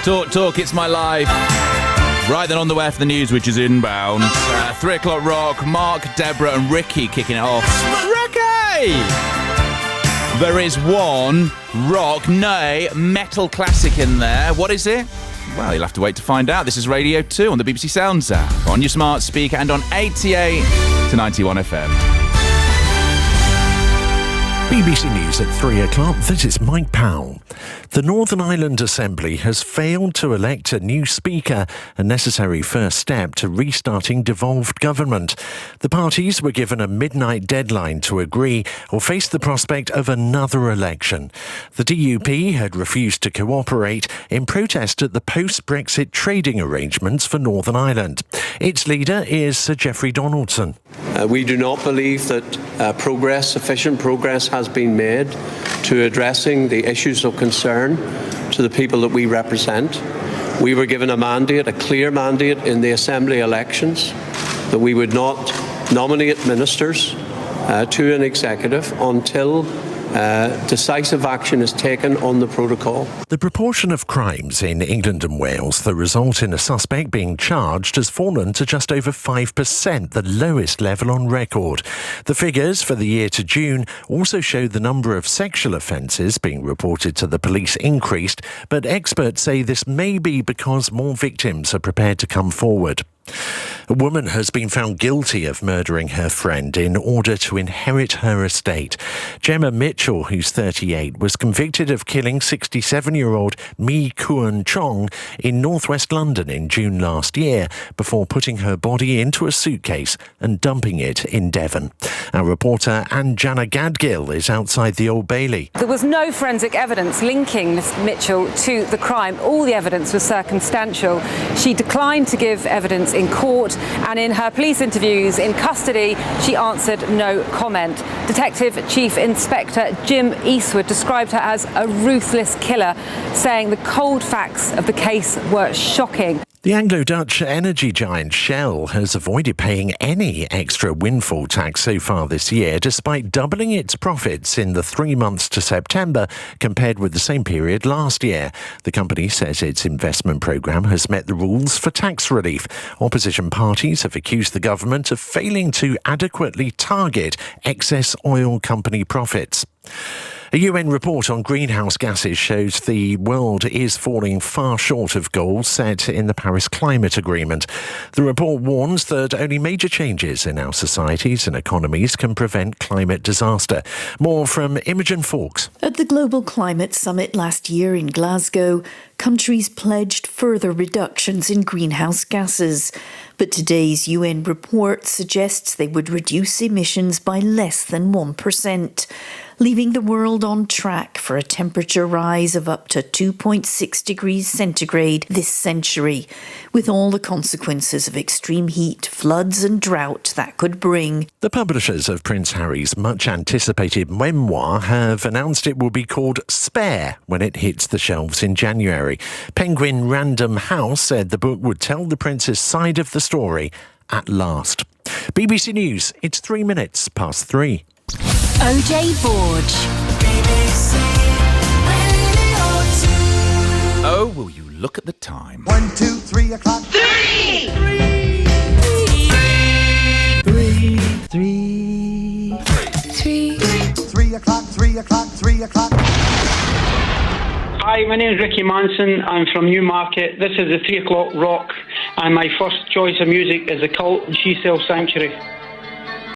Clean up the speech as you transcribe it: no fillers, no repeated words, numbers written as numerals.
Talk, it's my life. Right then, on the way for the news, which is inbound. 3 o'clock rock, Mark, Deborah and Ricky kicking it off. Ricky! There is one rock, nay, metal classic in there. What is it? Well, you'll have to wait to find out. This is Radio 2 on the BBC Sounds app, on your smart speaker and on 88 to 91 FM. BBC News at 3 o'clock. This is Mike Powell. The Northern Ireland Assembly has failed to elect a new Speaker, a necessary first step to restarting devolved government. The parties were given a midnight deadline to agree or face the prospect of another election. The DUP had refused to cooperate in protest at the post-Brexit trading arrangements for Northern Ireland. Its leader is Sir Geoffrey Donaldson. We do not believe that sufficient progress has been made to addressing the issues of concern to the people that we represent. We were given a clear mandate in the Assembly elections that we would not nominate ministers to an executive until decisive action is taken on the protocol. The proportion of crimes in England and Wales that result in a suspect being charged has fallen to just over 5%, the lowest level on record. The figures for the year to June also show the number of sexual offences being reported to the police increased, but experts say this may be because more victims are prepared to come forward. A woman has been found guilty of murdering her friend in order to inherit her estate. Gemma Mitchell, who's 38, was convicted of killing 67-year-old Mi Kuan Chong in northwest London in June last year before putting her body into a suitcase and dumping it in Devon. Our reporter Anjana Gadgil is outside the Old Bailey. There was no forensic evidence linking Miss Mitchell to the crime. All the evidence was circumstantial. She declined to give evidence in court, and in her police interviews in custody, she answered no comment. Detective Chief Inspector Jim Eastwood described her as a ruthless killer, saying the cold facts of the case were shocking. The Anglo-Dutch energy giant Shell has avoided paying any extra windfall tax so far this year, despite doubling its profits in the 3 months to September compared with the same period last year. The company says its investment programme has met the rules for tax relief. Opposition parties have accused the government of failing to adequately target excess oil company profits. A UN report on greenhouse gases shows the world is falling far short of goals set in the Paris Climate Agreement. The report warns that only major changes in our societies and economies can prevent climate disaster. More from Imogen Fawkes. At the Global Climate Summit last year in Glasgow, countries pledged further reductions in greenhouse gases. But today's UN report suggests they would reduce emissions by less than 1%, leaving the world on track for a temperature rise of up to 2.6 degrees centigrade this century, with all the consequences of extreme heat, floods and drought that could bring. The publishers of Prince Harry's much-anticipated memoir have announced it will be called Spare when it hits the shelves in January. Penguin Random House said the book would tell the prince's side of the story at last. BBC News, it's 3 minutes past 3. OJ Borge. Oh, will you look at the time? 1, 2, 3 o'clock. 3! 3 o'clock, 3 o'clock, 3 o'clock. Hi, my name is Ricky Manson. I'm from Newmarket. This is the 3 o'clock rock, and my first choice of music is The Cult and She Sells Sanctuary.